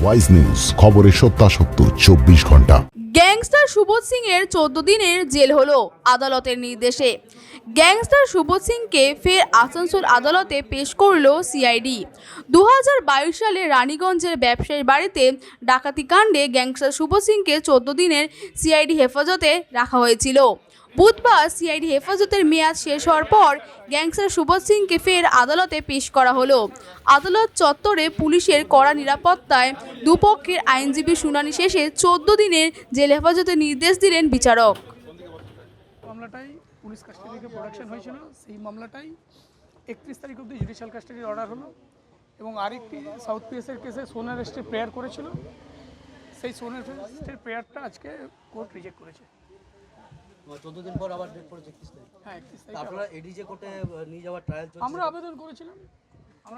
Wise news, খবরের সত্যাসত্য 24 ঘন্টা। গ্যাংস্টার সুবোধ সিং এর 14 দিনের জেল হলো আদালতের নির্দেশে। গ্যাংস্টার সুবোধ সিংকে ফের আসানসোল আদালতে পেশ করল সিআইডি। 2022 সালে রানীগঞ্জের ব্যবসায়ীর বাড়িতে ডাকাতি কাণ্ডে গ্যাংস্টার সুবোধ সিংকে 14 দিনের সিআইডি হেফাজতে রাখা হয়েছিল। বুধবার সিআইডি হেফাজতের মেয়াদ শেষ হওয়ার পর গ্যাংস্টার সুবোধ সিংকে ফের আদালতে পেশ করা হলো। আদালত চত্বরে পুলিশের কড়া নিরাপত্তায় দুপক্ষের আইনজীবী শুনানি শেষে 14 দিনের জেল হেফাজতের নির্দেশ দিলেন বিচারক। মামলাটাই পুলিশ কাস্টাডি থেকে প্রোডাকশন হয়েছিল, সেই মামলাটাই 31 তারিখ অবধি জুডিশিয়াল কাস্টাডির অর্ডার হলো এবং আরেকটি সাউথ পিএসের কেসে সোন অ্যারেস্টের প্রেয়ার করেছিল, সেই সোন অ্যারেস্টের প্রেয়ারটা আজকে কোর্ট রিজেক্ট করেছে। 14 দিন পর আবার ডেট পড়েছে 31 তারিখ। হ্যাঁ, 31 তারিখ আপনারা এডিজে কোর্টে নিয়ে যাওয়ার ট্রায়াল চলছে। আমরা আবেদন করেছিলাম,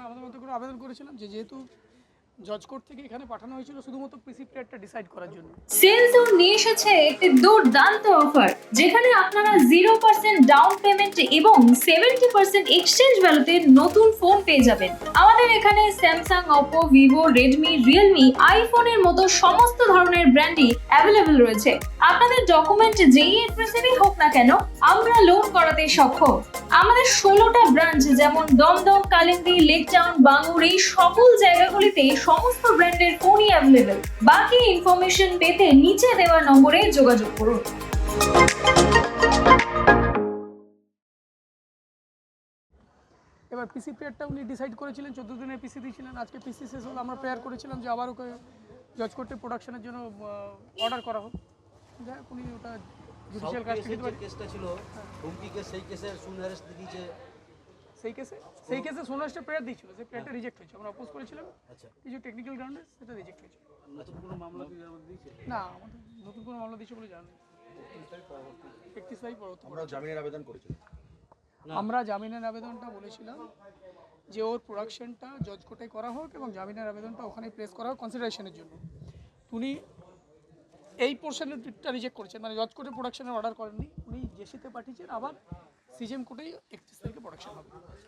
আমাদের মতো করে আবেদন করেছিলাম যেহেতু জজ কোর্ট থেকে এখানে পাঠানো হয়েছিল শুধুমাত্র পিসি প্রেয়ারটা ডিসাইড করার জন্য। সেলজোন নিয়ে এসেছে একটি দুর্দান্ত অফার, যেখানে আপনারা 0% ডাউন পেমেন্ট এবং 70% এক্সচেঞ্জ ভ্যালুতে নতুন ফোন পেয়ে যাবেন। আমাদের এখানে Samsung, Oppo, Vivo, Redmi, Realme, আইফোনের মতো সমস্ত ধরনের ব্র্যান্ডই অ্যাভেলেবল রয়েছে। আপনাদের ডকুমেন্ট যেই অ্যাড্রেসেরই হোক না কেন, আমরা লোন করাতে সক্ষম। আমাদের 16টা ব্রাঞ্চ যেমন দমদম, কালিন্দী, লেক টাউন, বাঙ্গুর, এই সকল জায়গাগুলিতে সমস্ত ব্র্যান্ডের ফোনই অ্যাভেলেবল। বাকি ইনফরমেশন পেতে নিচে দেওয়া নম্বরে যোগাযোগ করুন। এবার পিসি প্রেয়ারটা উনি ডিসাইড করেছিলেন, 14 দিনের পিসি দিয়েছিলেন। আজকে পিসি শেষ হলো, আমরা প্রেয়ার করেছিলাম যে আবার ওকে জজ কোর্টে প্রোডাকশনের জন্য অর্ডার করা হোক। যাই হোক, উনি ওটা জুডিশিয়াল কাস্টাডিতে কেসটা ছিল হুমকি কেস, সেই কেসের সোন অ্যারেস্ট দিয়েছে। সেই কেসে সোন অ্যারেস্টের প্রেয়ার দিয়েছিল, সেই প্রেয়ারটা রিজেক্ট হয়েছে। আমরা অপোজ করেছিলাম, আচ্ছা, কিছু টেকনিক্যাল গ্রাউন্ডে সেটা রিজেক্ট হয়েছে। নতুন কোনো মামলা কি দিয়েছে? না, আমাদের নতুন কোনো মামলা দিয়েছে বলে জানি। 31 তারিখ পরবর্তী আমরা জামিনের আবেদন করেছিলাম। আমরা জামিনের আবেদনটা বলেছিলাম যে ওর প্রোডাকশনটা জজ কোর্টে করা হোক এবং জামিনের আবেদনটা ওখানে প্লেস করা হোক কনসিডারেশনের জন্য। উনি এই পোর্শনটা রিজেক্ট করেছেন, মানে জজ কোর্টে প্রোডাকশনের অর্ডার করেননি, উনি জেসিতে পাঠিয়েছেন। আবার সিজিএম কোর্টেই 31 তারিখে প্রোডাকশন হবে।